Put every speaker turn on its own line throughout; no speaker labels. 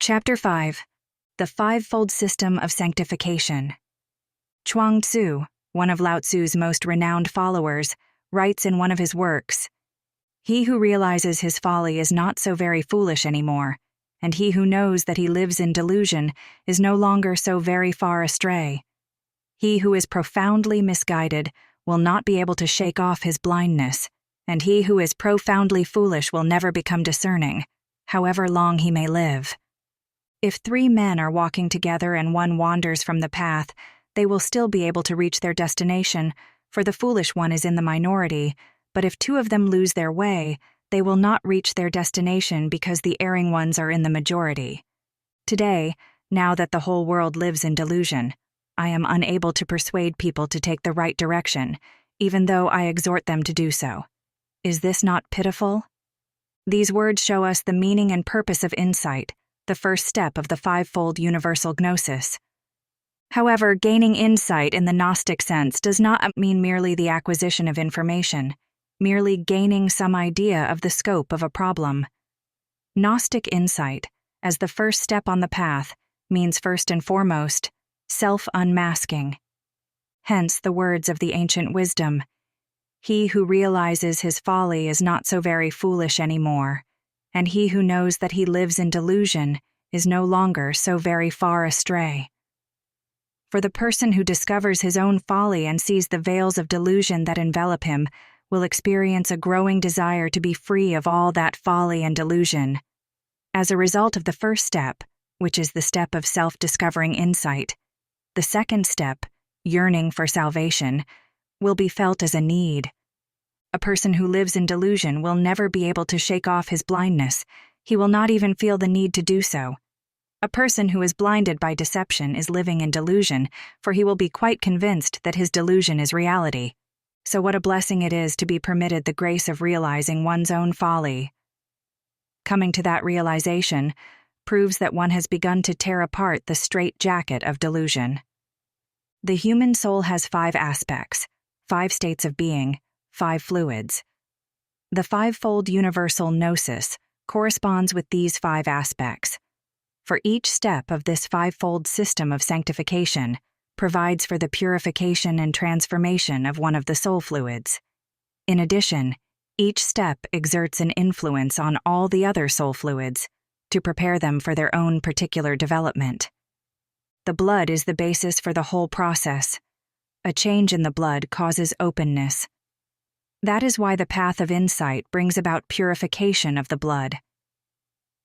Chapter 5. The Fivefold System of Sanctification. Chuang Tzu, one of Lao Tzu's most renowned followers, writes in one of his works, "He who realizes his folly is not so very foolish anymore, and he who knows that he lives in delusion is no longer so very far astray. He who is profoundly misguided will not be able to shake off his blindness, and he who is profoundly foolish will never become discerning, however long he may live. If 3 men are walking together and one wanders from the path, they will still be able to reach their destination, for the foolish one is in the minority, but if 2 of them lose their way, they will not reach their destination because the erring ones are in the majority. Today, now that the whole world lives in delusion, I am unable to persuade people to take the right direction, even though I exhort them to do so. Is this not pitiful?" These words show us the meaning and purpose of insight, the first step of the fivefold universal gnosis. However, gaining insight in the Gnostic sense does not mean merely the acquisition of information, merely gaining some idea of the scope of a problem. Gnostic insight, as the first step on the path, means first and foremost, self-unmasking. Hence the words of the ancient wisdom, "He who realizes his folly is not so very foolish anymore, and he who knows that he lives in delusion is no longer so very far astray." For the person who discovers his own folly and sees the veils of delusion that envelop him will experience a growing desire to be free of all that folly and delusion. As a result of the first step, which is the step of self-discovering insight, the second step, yearning for salvation, will be felt as a need. A person who lives in delusion will never be able to shake off his blindness. He will not even feel the need to do so. A person who is blinded by deception is living in delusion, for he will be quite convinced that his delusion is reality. So what a blessing it is to be permitted the grace of realizing one's own folly. Coming to that realization proves that one has begun to tear apart the straitjacket of delusion. The human soul has 5 aspects, 5 states of being, 5 fluids. The fivefold universal gnosis corresponds with these 5 aspects. For each step of this fivefold system of sanctification provides for the purification and transformation of one of the soul fluids. In addition, each step exerts an influence on all the other soul fluids to prepare them for their own particular development. The blood is the basis for the whole process. A change in the blood causes openness. That is why the path of insight brings about purification of the blood.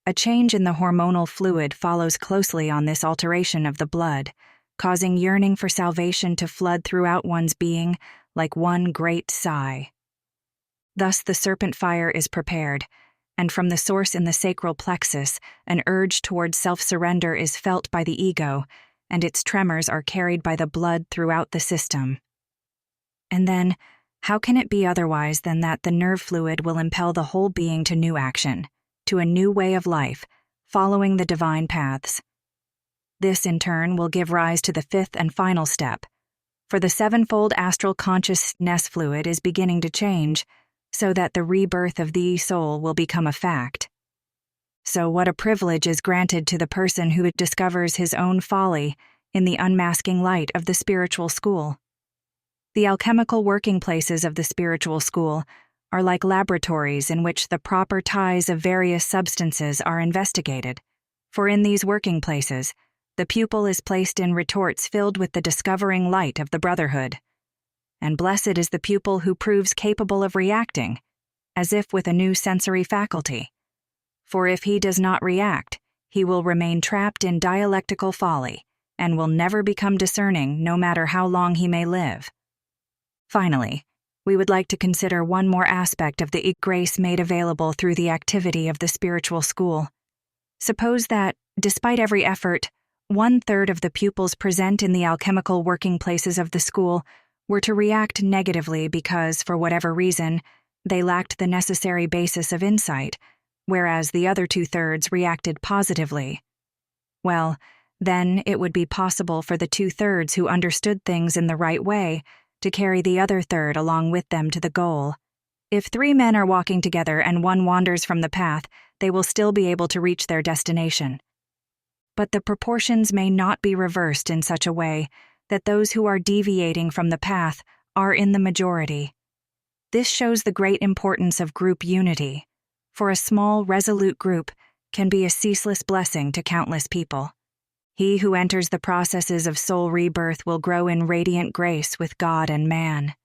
A change in the hormonal fluid follows closely on this alteration of the blood, causing yearning for salvation to flood throughout one's being like one great sigh. Thus the serpent fire is prepared, and from the source in the sacral plexus, an urge toward self-surrender is felt by the ego, and its tremors are carried by the blood throughout the system. And then, how can it be otherwise than that the nerve fluid will impel the whole being to new action, to a new way of life, following the divine paths? This, in turn, will give rise to the 5th and final step, for the 7-fold astral consciousness fluid is beginning to change, so that the rebirth of the soul will become a fact. So what a privilege is granted to the person who discovers his own folly in the unmasking light of the spiritual school. The alchemical working places of the spiritual school are like laboratories in which the proper ties of various substances are investigated, for in these working places, the pupil is placed in retorts filled with the discovering light of the brotherhood. And blessed is the pupil who proves capable of reacting, as if with a new sensory faculty. For if he does not react, he will remain trapped in dialectical folly, and will never become discerning no matter how long he may live. Finally, we would like to consider one more aspect of the grace made available through the activity of the spiritual school. Suppose that, despite every effort, 1/3 of the pupils present in the alchemical working places of the school were to react negatively because, for whatever reason, they lacked the necessary basis of insight, whereas the other 2/3 reacted positively. Well, then it would be possible for the 2/3 who understood things in the right way to carry the other 1/3 along with them to the goal. If 3 men are walking together and one wanders from the path, they will still be able to reach their destination. but the proportions may not be reversed in such a way that those who are deviating from the path are in the majority. This shows the great importance of group unity, for a small, resolute group can be a ceaseless blessing to countless people. He who enters the processes of soul rebirth will grow in radiant grace with God and man.